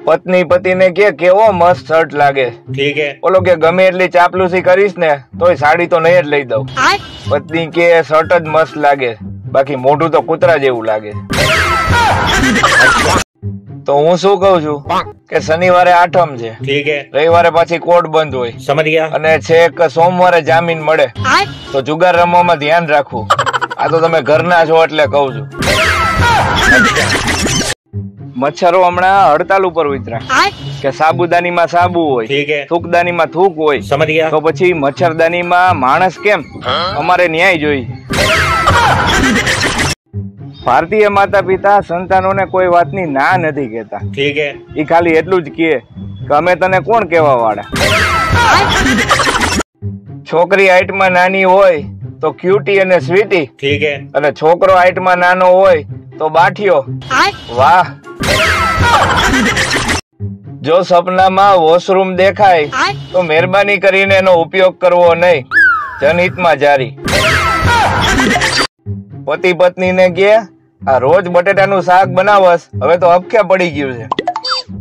પત્ની પતિને કે કેવો મસ્ત શર્ટ લાગે, ठीक है। બોલો કે ગમે એટલી ચાપલુસી કરીશ ને તોય સાડી તો નહીં જ લઈ દઉં। પત્ની કે શર્ટ જ મસ્ત લાગે, બાકી મોઢું તો કૂતરા જેવું લાગે। તો હું શું કઉ છું કે શનિવારે આઠમ છે, ठीक है। રવિવારે પાછી કોર્ટ બંધ હોય, समझ गया। અને છેક સોમવારે જામીન મળે, તો જુગાર રમવામાં ધ્યાન રાખવું। આ તો તમે ઘરના છો એટલે કઉ છું। મચ્છરો હમણાં હડતાલ ઉપર ઉતર્યા કે સાબુદાનીમાં સાબુ હોય, ठीक है। થૂકદાનીમાં થૂક હોય, समझ गया। તો પછી મચ્છરદાનીમાં માણસ કેમ? અમારે ન્યાય જોઈએ। ભારતીય માતા પિતા સંતાનોને કોઈ વાતની ના નથી કહેતા, ठीक है। એ ખાલી એટલું જ કહે કે અમે તને કોણ કહેવા વાળા। છોકરી હાઈટમાં નાની હોય તો ક્યુટી અને સ્વીટી, ठीक है। અને છોકરો હાઈટમાં નાનો હોય તો બાઠિયો। વાહ! જો સપનામાં વોશરૂમ દેખાય તો મહેરબાની કરીને એનો ઉપયોગ કરવો નહીં, જનહિતમાં જારી। પતિ પત્નીને કે આ રોજ બટેટાનું શાક બનાવસ, હવે તો અબખે પડી ગયું છે।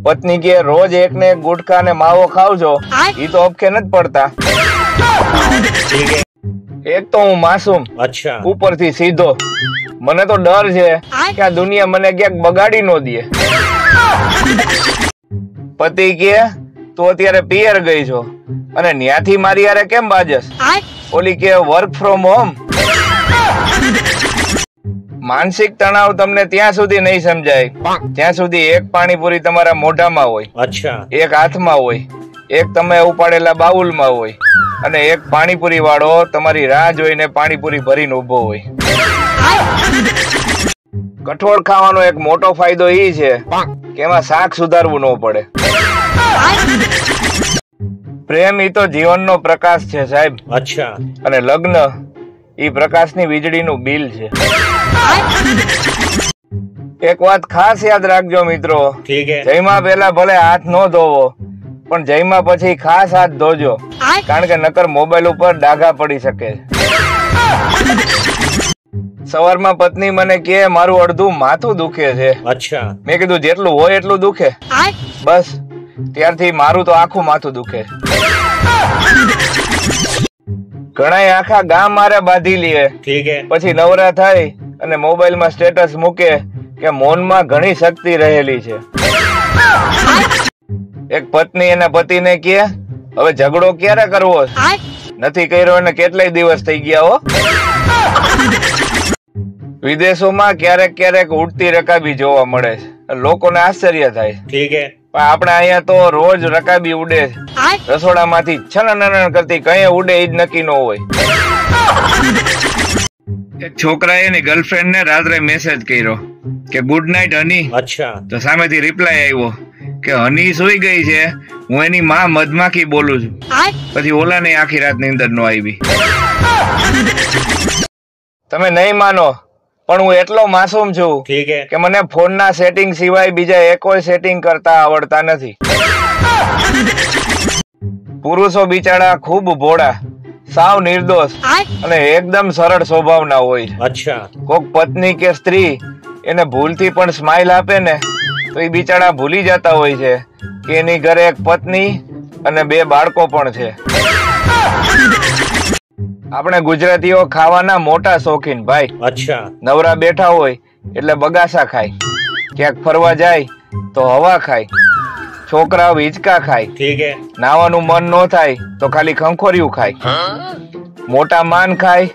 પત્ની કે રોજ એક ને એક ગુટખા અને માવો ખાવ છો, ઈ તો અબખે નથી પડતા। ठीक है। એક તો હું માસૂમ, अच्छा। ઉપરથી સીધો, મને તો ડર છે કે આ દુનિયા મને ક્યાંક બગાડી નો દે। પતિ કે તું અત્યારે પિયર ગઈ છો અને ન્યાથી મારી યારે કેમ બાજસ? ઓલી કે વર્ક ફ્રોમ હોમ। માનસિક તણાવ તમને ત્યાં સુધી નહીં સમજાય જ્યાં સુધી એક પાણીપુરી તમારા મોઢામાં હોય, अच्छा। એક હાથમાં હોય, એક તમે ઉપાડેલા બાઉલમાં હોય, અને એક પાણીપુરી વાળો તમારી રાહ જોઈને પાણીપુરી ભરીને ઉભો હોય। કઠોળ ખાવાનો એક મોટો ફાયદો એ છે કે એમાં શાક સુધારવું ન પડે। પ્રેમ ઈ તો જીવનનો પ્રકાશ છે સાહેબ, अच्छा। અને લગ્ન ઈ પ્રકાશની વીજળીનું બિલ છે। એક વાત ખાસ યાદ રાખજો મિત્રો, ठीक है। જયમાં પહેલા ભલે હાથ ન ધોવો, પણ જયમાં પછી ખાસ હાથ ધોજો, કારણ કે નકર મોબાઈલ ઉપર ડાઘા પડી શકે। સવારમાં પત્ની મને કે મારું અડધું માથું દુખે છે। अच्छा। મેં કીધું જેટલું હોય એટલું દુખે, બસ ત્યારથી મારું તો આખું માથું દુખે। ઘણાય આખા ગામ મારે બાંધી લે, ठीक है। પછી નવરા થાય અને મોબાઈલમાં સ્ટેટસ મૂકે કે મૌનમાં ઘણી શક્તિ રહેલી છે। એક પત્ની એના પતિને કે હવે ઝઘડો ક્યારે કરવો? નથી કર્યો અને કેટલાય દિવસ થઈ ગયા હો। વિદેશોમાં ક્યારેક ક્યારેક ઉડતી રકાબી જોવા મળે છે, લોકોને આશ્ચર્ય થાય, ठीक है। પણ આપણે અહીંયા તો રોજ રકાબી ઉડે, રસોડામાંથી છનનન કરતી કઈ ઉડે એ જ નક્કી ન હોય। એક છોકરાએ એની ગર્લફ્રેન્ડ ને રાત્રે મેસેજ કર્યો કે ગુડ નાઇટ હની, अच्छा। તો સામેથી રિપ્લાય આવ્યો કે હની સુઈ ગઈ છે, હું એની માં મધમાખી બોલું છું। પછી ઓલાને આખી રાત નીંદર નો આવી। તમે નહીં માનો પણ હું એટલો માસૂમ છું ठीक है। કે મને ફોનના સેટિંગ સિવાય બીજા એકોય સેટિંગ કરતા આવડતા નથી। પુરુષો બિચારા ખૂબ ભોળા, સાવ નિર્દોષ અને એકદમ સરળ સ્વભાવના હોય। अच्छा। કોક પત્ની કે સ્ત્રી એને ભૂલથી પણ સ્માઈલ આપે ને તો એ બિચારા ભૂલી જતા હોય છે કે એની ઘરે એક પત્ની અને 2 બાળકો પણ છે। આપણે ગુજરાતીઓ ખાવાના મોટા શોખીન ભાઈ। अच्छा। નવરા બેઠા હોય એટલે બગાસા ખાય, ક્યાંક ફરવા જાય તો હવા ખાય, છોકરાઓ હિંચકા ખાય, ठीक है। નાવાનું મન ન થાય તો ખાલી ખંખોરિયું ખાય, મોટા માન ખાય,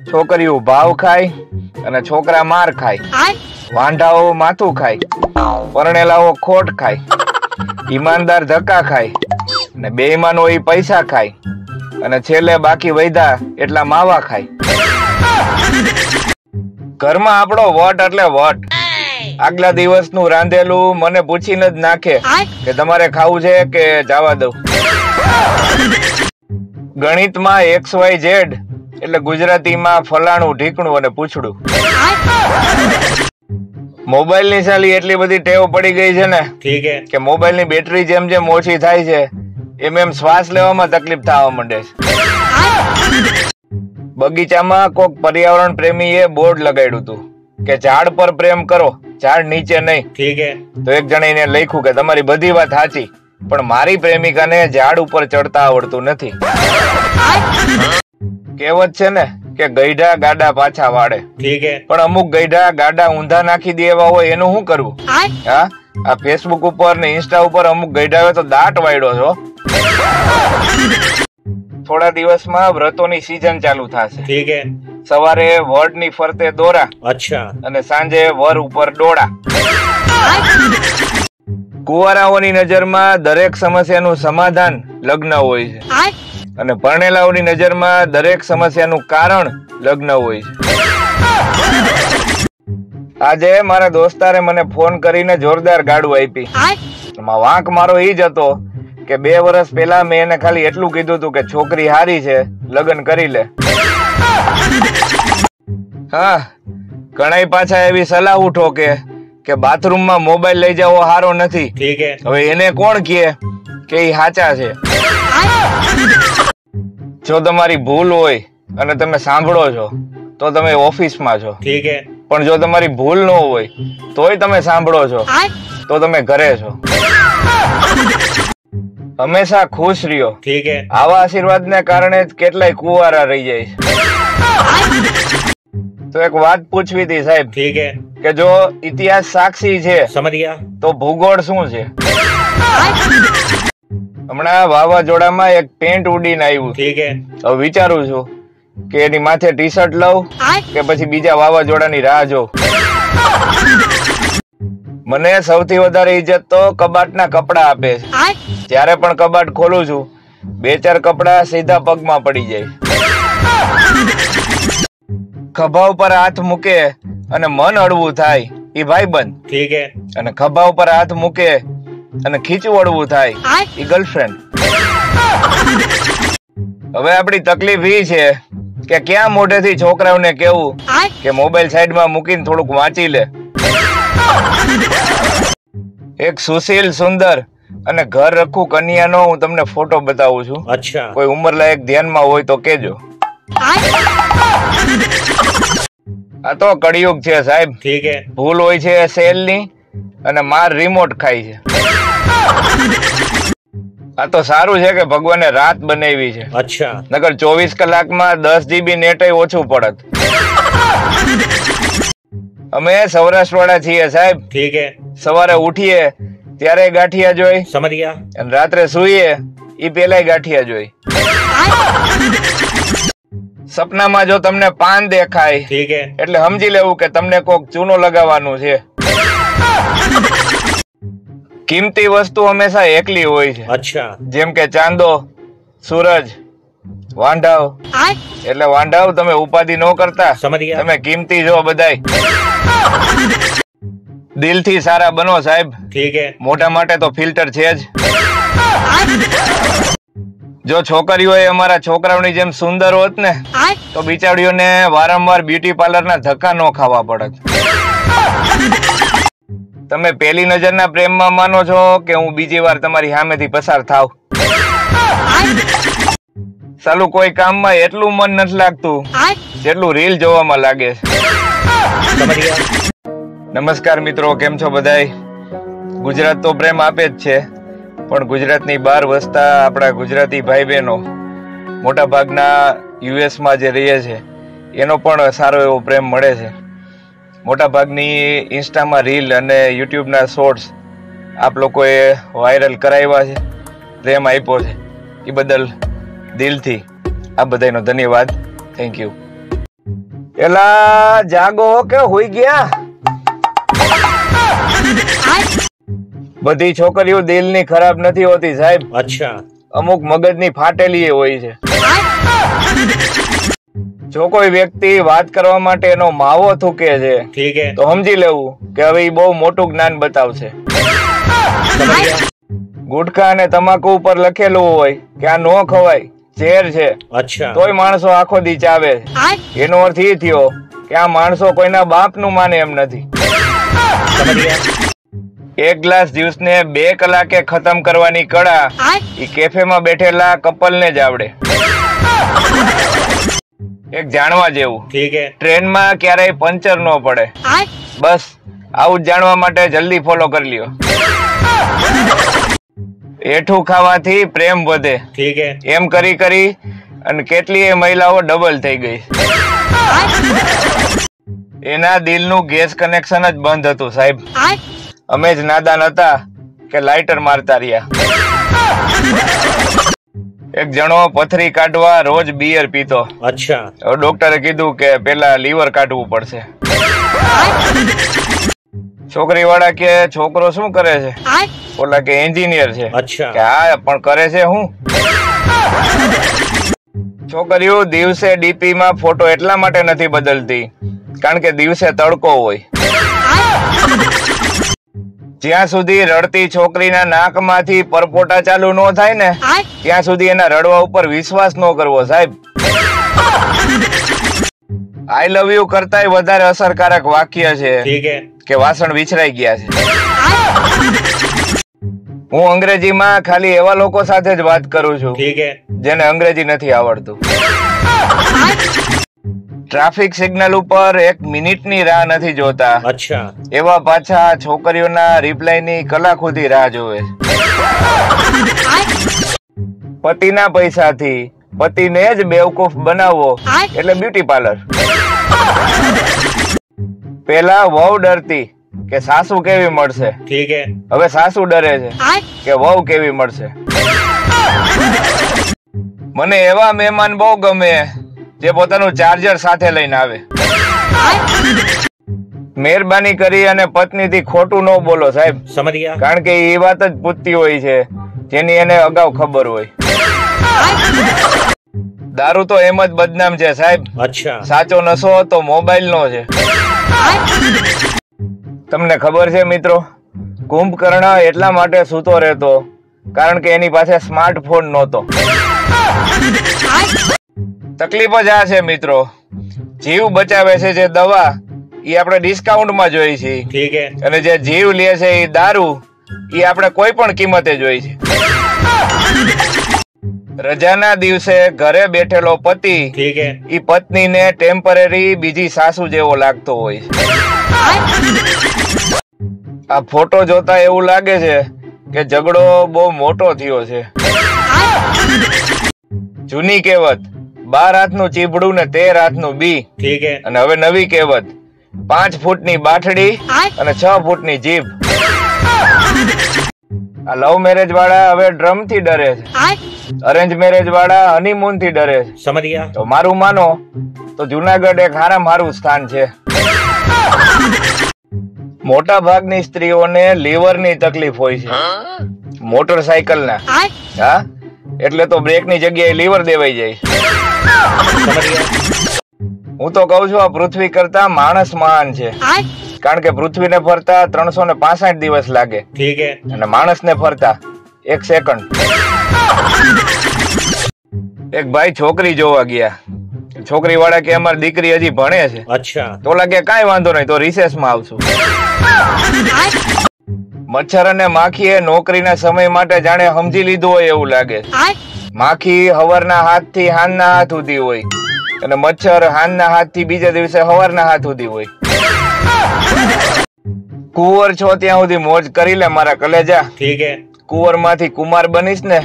છોકરીઓ ભાવ ખાય અને છોકરા માર ખાય, વાંઢાઓ માથું ખાય, પરણેલાઓ ખોટ ખાય, ઈમાનદાર ધક્કા ખાય, અને બેઈમાનો એ પૈસા ખાય, અને છેલ્લે બાકી વધ્યા એટલા માવા ખાય। ઘરમાં આપણો વટ એટલે વટ, આગલા દિવસનું રાંધેલું મને પૂછીને જ નાખે કે તમારે ખાવું છે કે જવા દઉં। ગણિતમાં XYZ એટલે ગુજરાતીમાં ફલાણું ઢીકણું અને પૂછડું। મોબાઈલ ની સાલી એટલી બધી ટેવ પડી ગઈ છે ને ठीक है। કે મોબાઈલ ની બેટરી જેમ જેમ ઓછી થાય છે એમ શ્વાસ લેવામાં તકલીફ થવા માંડે છે। બગીચામાં કોક પર્યાવરણ પ્રેમીએ બોર્ડ લગાડ્યું હતું કે ઝાડ પર પ્રેમ કરો ઝાડ નીચે નહીં. ठीक है. તો એક જણે એને લખ્યું કે તમારી બધી વાત સાચી, પણ મારી પ્રેમિકાને ઝાડ ઉપર ચડતા આવડતું નથી. કહેવત છે ને કે ગઈઢા ગાડા પાછા વાળે. ठीक है. પણ અમુક ગઈઢા ગાડા ઊંધા નાખી દે એવા હોય એનું શું કરવું? હા, આ ફેસબુક ઉપર ને ઇન્સ્ટા ઉપર અમુક ગઈઢાએ તો દાટ વાળ્યો છો. થોડા દિવસમાં વ્રતોની સીઝન ચાલુ થશે. ठीक है. સવારે વડની ફરતે દોરા, अच्छा. અને સાંજે વર ઉપર ડોળા. કુંવારાઓની નજરમાં દરેક સમસ્યાનું સમાધાન લગ્ન હોય છે, અને પરણેલાઓની નજરમાં દરેક સમસ્યાનું કારણ લગ્ન હોય છે. આજે મારા દોસ્તારે મને ફોન કરીને જોરદાર ગાડું આપી. વાંક મારો ઈ જ હતો કે 2 વર્ષ પહેલા મેં એને ખાલી એટલું કીધું હતું કે છોકરી હારી છે, લગ્ન કરી લે. હા, ઘણાય પાછા એવી સલાહ ઉઠો કે બાથરૂમમાં મોબાઈલ લઈ જવો હારો નથી. ठीक है. હવે એને કોણ કહે કે ઈ સાચા છે? જો તમારી ભૂલ હોય અને તમે સાંભળો છો તો તમે ઓફિસમાં છો. ठीक है. પણ જો તમારી ભૂલ ન હોય તોય તમે સાંભળો છો તો તમે ઘરે છો. હંમેશા ખુશ રહ્યો. ठीक है. આવા આશીર્વાદને કારણે જ કેટલાય કુંવારા રહી જાય છે. તો એક વાત પૂછવી હતી સાહેબ, ठीक है. કે જો ઇતિહાસ સાક્ષી છે समझ गया. તો ભૂગોળ શું છે? હમણાં વાવાઝોડામાં એક પેન્ટ ઉડીને આવ્યું. ठीक है. હવે વિચારું છું કે એની માથે ટી શર્ટ લઉં કે પછી બીજા વાવાઝોડાની રાહ જોઉં. મને સૌથી વધારે ઇજ્જત તો કબાટના કપડા આપે છે. જ્યારે પણ કબાટ ખોલું છું 2-4 કપડા સીધા પગમાં પડી જાય. ખભા ઉપર હાથ મૂકે અને મન હળવું થાય ઈ ભાઈબંધ. ठीक है. અને ખભા ઉપર હાથ મૂકે અને ખીચું હળવું થાય ઈ ગર્લફ્રેન્ડ. હવે આપણી તકલીફ ઈ છે કે ક્યાં મોઢેથી છોકરાઓને કેવું કે મોબાઈલ સાઈડમાં મૂકીને થોડુંક વાંચી લે. એક સુશીલ, સુંદર અને ઘર રખું કન્યાનો હું તમને ફોટો બતાવું છું. अच्छा. કોઈ ઉંમરલાયક ધ્યાનમાં હોય તો કેજો. આ તો કળિયુગ છે સાહેબ. ठीक है. ભૂલ હોય છે સેલની અને માર રિમોટ ખાય છે. આ તો સારું છે કે ભગવાને રાત બનાવી છે. अच्छा. નકર 24 કલાકમાં 10 GB નેટ ઓછું પડત. અમે સૌરાષ્ટ્ર વાળા છીએ સાહેબ. ठीक है. સવારે ઉઠીએ ત્યારે ગાંઠિયા જોઈ, समझ गया. અને રાત્રે સૂઈએ ઈ પેલાય ગાંઠિયા જોઈ. સપનામાં જો તમને પાન દેખાય ठीक है. એટલે સમજી લેવું કે તમને કોક ચૂનો લગાવવાનું છે. કિંમતી વસ્તુ હંમેશા એકલી હોય છે. अच्छा. જેમ કે ચાંદો, સૂરજ, વાંઢાવ. એટલે વાંઢાવ તમે ઉપાધિ ન કરતા, समझ गया. તમે કિંમતી જો બધાય. દિલથી સારા બનો સાહેબ. ठीक है. મોટા માટે તો ફિલ્ટર છે જ. જો છોકરીઓ અમારા છોકરાઓની જેમ સુંદર હોત ને તો બિચારીઓને વારંવાર બ્યુટી પાર્લરના ધક્કા ન ખાવા પડત. તમે પહેલી નજરના પ્રેમમાં માનો છો કે હું બીજી વાર તમારી સામેથી પસાર થાવ? સાલું કોઈ કામમાં એટલું મન નથી લાગતું જેટલું રીલ જોવામાં લાગે છે. નમસ્કાર મિત્રો, કેમ છો બધાય? ગુજરાત તો પ્રેમ આપે જ છે, પણ ગુજરાતની બહાર વસતા આપણા ગુજરાતી ભાઈ બહેનો મોટા ભાગના યુએસમાં જે રહે છે એનો પણ સારો એવો પ્રેમ મળે છે. મોટા ભાગની ઇન્સ્ટામાં રીલ અને યુટ્યુબના શોર્ટ્સ આપ લોકોએ વાયરલ કરાવ્યા છે, પ્રેમ આપ્યો છે. એ બદલ દિલથી આ બધાનો ધન્યવાદ. Thank you. એલા જાગો કે હોઈ ગયા? બધી છોકરીઓ દિલની ખરાબ નથી હોતી સાહેબ. अच्छा. અમુક મગજની ફાટેલી હોય છે. જો કોઈ વ્યક્તિ વાત કરવા માટે એનો માવો થૂકે છે ठीक है. તો સમજી લેવું કે હવે એ બહુ મોટું જ્ઞાન બતાવશે. ગુટખા અને તમાકુ ઉપર લખેલું હોય કે આ નો ખવાય, ઝેર છે, अच्छा. તોય માણસો આખો દી ચાવે. એનો અર્થ એ થયો કે આ માણસો કોઈના બાપનું માને એમ નથી. એક ગ્લાસ જ્યુસ ને 2 કલાકે ખતમ કરવાની કળા ઈ કેફેમાં બેઠેલા કપલને જ આવડે. એક જાણવા જેવું, ठीक है. ટ્રેનમાં ક્યારેય પંચર ન પડે, બસ આવું જ જાણવા માટે જલ્દી ફોલો કરી લ્યો. એઠું ખાવાથી પ્રેમ વધે. ठीक है. એમ કરી કરી અને કેટલીય મહિલાઓ ડબલ થઈ ગઈ. એના દિલનું ગેસ કનેક્શન જ બંધ હતું સાહેબ. અમે જ નાદાન હતા કે લાઇટર મારતા રહ્યા. એક જણો પથરી કાઢવા રોજ બિયર પીતો. अच्छा. ડોક્ટરે કીધું કે પેલા લીવર કાઢવું પડશે. છોકરી વાળા કે છોકરો શું કરે છે? ઓલા કે એન્જિનિયર છે. अच्छा. કે હા પણ કરે છે હું? છોકરીઓ દિવસે ડીપી માં ફોટો એટલા માટે નથી બદલતી કારણ કે દિવસે તડકો હોય. જ્યાં સુધી રડતી છોકરીના નાકમાંથી પરપોટા ચાલુ ન થાય ને ત્યાં સુધી એના રડવા ઉપર વિશ્વાસ ન કરવો સાહેબ. આઈ લવ યુ કરતાય વધારે અસરકારક વાક્ય છે કે વાસણ વિછરાઈ ગયા છે. હું અંગ્રેજીમાં ખાલી એવા લોકો સાથે જ વાત કરું છું જેને અંગ્રેજી નથી આવડતું. ટ્રાફિક સિગ્નલ ઉપર 1 મિનિટની રાહ નથી જોતા. अच्छा. એવા પાછા છોકરીઓના રિપ્લાયની કલાક સુધી રાહ જોવે. પતિના પૈસાથી પતિને જ બેવકૂફ બનાવવો એટલે બ્યુટી પાર્લર. પેલા વહુ ડરતી કે સાસુ કેવી મળશે. ठीक है. હવે સાસુ ડરે છે કે વહુ કેવી મળશે. મને એવા મહેમાન બહુ ગમે જે પોતાનું ચાર્જર સાથે લઈને આવે. મહેરબાની કરી અને પત્નીથી ખોટું ન બોલો સાહેબ. समझ गया. કારણ કે એ વાત જ પૂછતી હોય છે જેની એને અગાઉ ખબર હોય. દારૂ તો એમ જ બદનામ છે સાહેબ. अच्छा. સાચો નશો તો મોબાઈલ નો છે. તમને ખબર છે મિત્રો, કુંભકર્ણ એટલા માટે સૂતો રહેતો કારણ કે એની પાસે સ્માર્ટફોન નહોતો. તકલીફ જ આ છે મિત્રો, જીવ બચાવે છે જે દવા એ આપણે ડિસ્કાઉન્ટમાં જોઈ છે. ठीक है. અને જે જીવ લે છે એ દારૂ એ આપણે કોઈ પણ કિંમતે જોઈ છે. રજાના દિવસે ઘરે બેઠેલો પતિ ठीक है. ઈ પત્નીને ટેમ્પરરી બીજી સાસુ જેવો લાગતો હોય. આ ફોટો જોતા એવું લાગે છે કે ઝઘડો બહુ મોટો થયો છે. જૂની કહેવત 12 હાથનું ચીભડું ને 13 હાથનું બી. ठीक है. અને હવે નવી કહેવત 5 ફૂટની બાઠડી અને 6 ફૂટની જીભ. આ લવ મેરેજ વાળા હવે ડ્રમ થી ડરે છે. અરેન્જ મેરેજ વાળા હનીમૂન થી ડરે છે. समझ गया. તો મારું માનો તો જુનાગઢ એક હારામાં હારું સ્થાન છે. મોટા ભાગની સ્ત્રીઓને લીવરની તકલીફ હોય છે. મોટરસાયકલ ના. હા, એટલે તો બ્રેક ની જગ્યાએ લીવર દેવાઈ જાય. समझ गया. હું તો કઉ છું આ પૃથ્વી કરતા માણસ મહાન છે કારણ કે પૃથ્વીને ફરતા 365 દિવસ લાગે ठीक है. અને માણસને ફરતા 1 સેકન્ડ. એક ભાઈ છોકરી જોવા ગયા. છોકરી વાળા કે અમારી દીકરી હજી ભણે છે. अच्छा. તો લાગે કાંઈ વાંધો નહીં, તો રિસેસમાં આવશું. મચ્છર અને માખીએ નોકરીના સમય માટે જાણે સમજી લીધું હોય એવું લાગે. માખી હવારના હાથથી હાંજના હાથ સુધી હોય અને મચ્છર હાંજના હાથથી બીજા દિવસે હવારના હાથ સુધી હોય. કુંવર છો ત્યાં સુધી મોજ કરી લે મારા કલેજા. ठीक है. કુંવર માંથી કુમાર બનીશ ને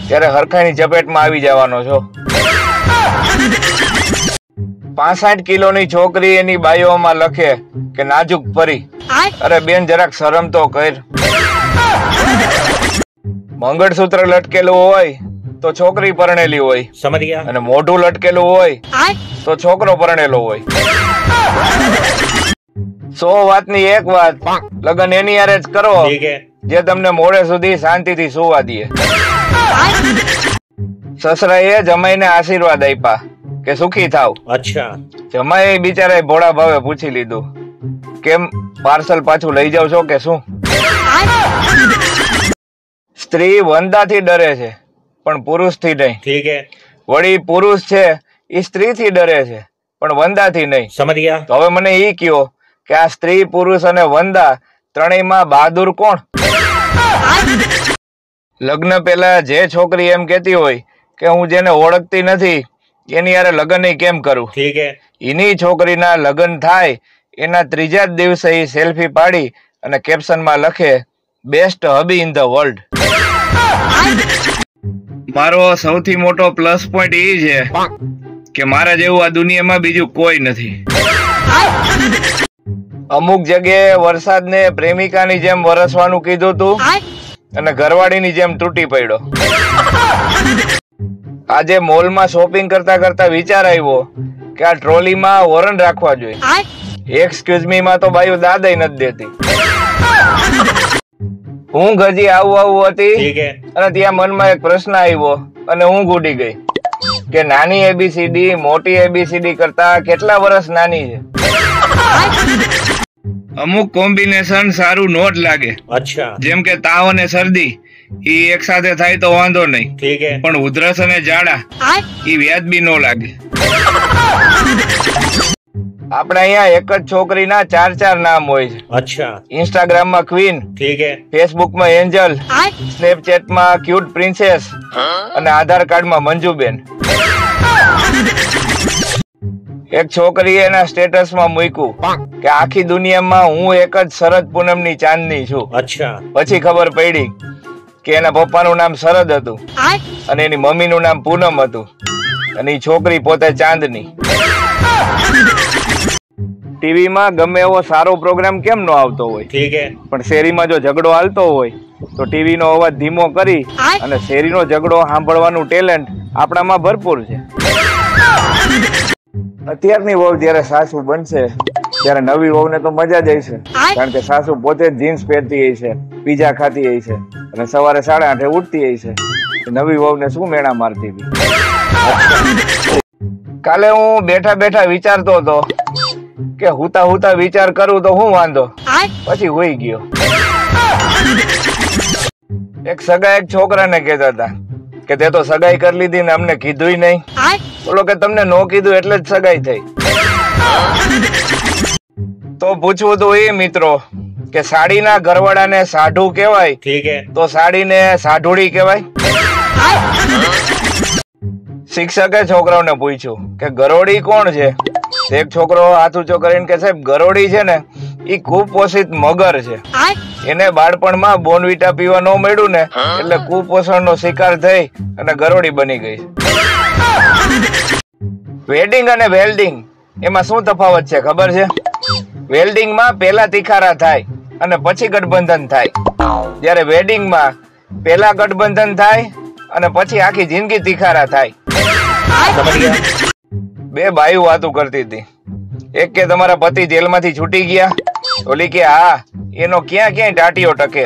ત્યારે હરખાઈની ઝપેટમાં આવી જવાનો છો. 65 કિલોની છોકરી એની બાયોમાં લખે કે નાજુક પરી. અરે બેન જરાક શરમ તો કર. મંગળસૂત્ર લટકેલું હોય તો છોકરી પરણેલી હોય समझ गया. અને મોઢું લટકેલું હોય તો છોકરો પરણેલો હોય. 100 વાતની એક વાત, લગન એની હારે જ કરો ठीक है. જે તમને મોડે સુધી શાંતિથી સુવા દે. સસરાએ જમાઈને આશીર્વાદ આપ્યા કે સુખી થાવ. अच्छा. જમાઈ બિચારાએ ભોળા ભાવે પૂછી લીધું, કેમ પાર્સલ પાછું લઈ જાવ છો કે શું? સ્ત્રી વંદાથી ડરે છે પણ પુરુષથી નહીં. ठीक है. વળી પુરુષ છે એ સ્ત્રીથી ડરે છે પણ વંદાથી નહીં. समझ गया. તો હવે મને ઈ કયો કે આ સ્ત્રી, પુરુષ અને વંદા ત્રણેયમાં બહાદુર કોણ? લગ્ન પહેલા જે છોકરી એમ કહેતી હોય કે હું જેને ઓળખતી નથી એની હારે લગ્ન કેમ કરું, ठीक है. એની છોકરીના લગ્ન થાય એના ત્રીજા જ દિવસે એ સેલ્ફી પાડી અને કેપ્શનમાં લખે best hubby in the world. મારો સૌથી મોટો પ્લસ પોઈન્ટ એ છે કે મારા જેવું આ દુનિયામાં બીજું કોઈ નથી. અમુક જગ્યાએ વરસાદને પ્રેમિકાની જેમ વરસવાનું કીધું તું અને ઘરવાળીની જેમ તૂટી પડ્યો. આજે મોલમાં શોપિંગ કરતા કરતા વિચાર આવ્યો કે આ ટ્રોલીમાં વોરન રાખવા જોઈએ. એક્સક્યુઝ મી માં તો બાયુ દાદા નથી દેતી. હું ગજી આવું હતી અને ત્યાં મનમાં એક પ્રશ્ન આવ્યો અને હું ઉડી ગઈ કે નાની એબીસીડી મોટી એબીસીડી કરતા કેટલા વર્ષ નાની છે. અમુક કોમ્બિનેશન સારું નોટ લાગે. અચ્છા. જેમ કે તાવ અને શરદી ઈ એક સાથે થાય તો વાંધો નહીં, પણ ઉધરસ અને ઝાડા ઈ વ્યાજબી નો લાગે. આપણે અહીંયા એક જ છોકરીના 4 નામ હોય છે. અચ્છા. ઇન્સ્ટાગ્રામમાં ક્વીન, ફેસબુકમાં એન્જલ, સ્નેપચેટમાં ક્યુટ પ્રિન્સેસ અને આધાર કાર્ડમાં મંજુબેન. એક છોકરીએ એના સ્ટેટસમાં મૂક્યું કે આખી દુનિયામાં હું એક જ શરદ પૂનમની ચાંદની છું. અચ્છા. પછી ખબર પડી કે એના પપ્પાનું નામ શરદ હતું અને એની મમ્મીનું નામ પૂનમ હતું અને એ છોકરી પોતે ચાંદની. ટીવીમાં ગમે એવો સારો પ્રોગ્રામ કેમ નો આવતો હોય, પણ શેરીમાં જો ઝઘડો હાલતો હોય તો ટીવીનો અવાજ ધીમો કરી અને શેરીનો ઝઘડો સાંભળવાનું ટેલેન્ટ આપણામાં ભરપૂર છે. અત્યારની વહુ જયારે સાસુ બનશે ત્યારે નવી વહુને તો મજા જ છે, કારણ કે સાસુ પોતે જ જીન્સ પહેરતી હોય છે, પીઝા ખાતી હોય છે અને સવારે 8:30 ઉઠતી હોય છે. નવી વહુને શું મેણા મારતી હતી. કાલે હું બેઠા બેઠા વિચારતો હતો કે હુતા વિચાર કરું તો હું વાંધો, પછી હોઈ ગયો. એક સગા એક છોકરાને કહેતા હતા કે તે તો સગાઈ કરી લીધી ને અમને કીધું નહીં. બોલો કે તમને નો કીધું એટલે જ સગાઈ થઈ. તો પૂછવું તો એ મિત્રો કે સાડીના ઘરવાળાને સાઢુ કહેવાય તો સાડીને સાઢુડી કહેવાય. શિક્ષકે છોકરાઓને પૂછ્યું કે ગરોળી કોણ છે? એક છોકરો હાથ ઊંચો કરીને કે સાહેબ ગરોળી છે ને એ કુપોષિત મગર છે. એને બાળપણમાં બોર્નવિટા પીવા ન મળ્યું ને એટલે કુપોષણનો શિકાર થઈ અને ગરોળી બની ગઈ. વેડિંગ અને વેલ્ડિંગ એમાં શું તફાવત છે ખબર છે? વેલ્ડિંગમાં પહેલા તિખારા થાય અને પછી ગઠબંધન થાય, જ્યારે વેડિંગમાં પહેલા ગઠબંધન થાય અને પછી આખી જિંદગી તિખારા થાય. બે બાયું વાતો કરતી હતી. એક કે તમારા પતિ જેલમાંથી છૂટી ગયા, ઓલી કે હા, એનો ક્યાં ટાટીઓ ટકે.